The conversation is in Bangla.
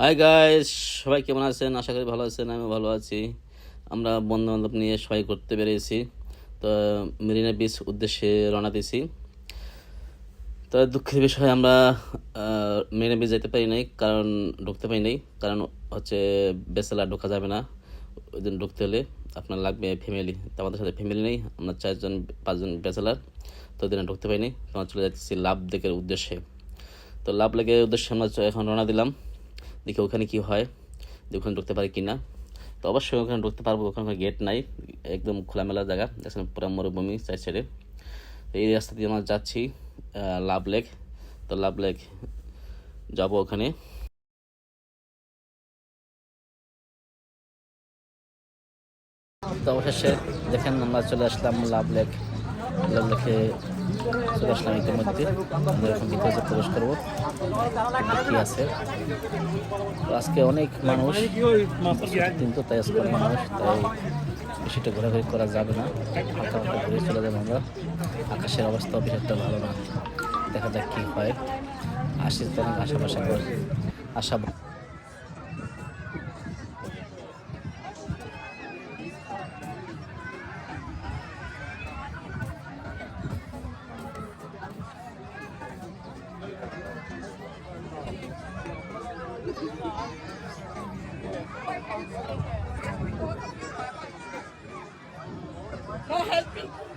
হাই গাইস, সবাই কেমন আছেন? আশা করি ভালো আছেন। আমি ভালো আছি। আমরা বন্ধু বান্ধব নিয়ে সবাই করতে পেরেছি। তো মেরিনা বিচ উদ্দেশ্যে রওনা দিয়েছি। তো দুঃখের বিষয় আমরা মেরিনা বিচ যেতে পারি নাই, কারণ ঢুকতে পারি নাই। কারণ হচ্ছে ব্যাচেলার ঢোকা যাবে না। ওই দিন ঢুকতে হলে আপনার লাগবে ফ্যামিলি। তো আমাদের সাথে ফ্যামিলি নেই, আমরা 4-5 জন ব্যাচেলার। তো ওই দিনে ঢুকতে পারিনি। তোমার চলে যাচ্ছি লাভ লেকের উদ্দেশ্যে। তো লাভ লেকের উদ্দেশ্যে আমরা এখন রওনা দিলাম। দেখি ওখানে কি হয়, ওখানে ঢুকতে পারি কি না। তো অবশ্যই ওখানে ঢুকতে পারবো, ওখানে কোনো গেট নাই, একদম খোলামেলা জায়গা, দেখছেন পুরো মরুভূমি সাইড সাইডে। তো এই রাস্তা দিয়ে আমরা যাচ্ছি লাভ লেক। তো লাভ লেক যাবো ওখানে। তো অবশেষে দেখেন আমরা চলে আসলাম লাভ লেক। লাভ লেকে চলে আসলাম ইতিমধ্যে। আমরা এখন ভিতরে প্রবেশ করবো, কি আছে। তো আজকে অনেক মানুষ, কিন্তু তাই আজকে অনেক মানুষ, তাই বেশিটা ঘোরাঘুরি করা যাবে না। হালকা হালকা ঘুরে চলে যাবো আমরা। আকাশের অবস্থা বেশ একটা ভালো না, দেখা যাক কি হয়। আসি তো অনেক আশা No helping.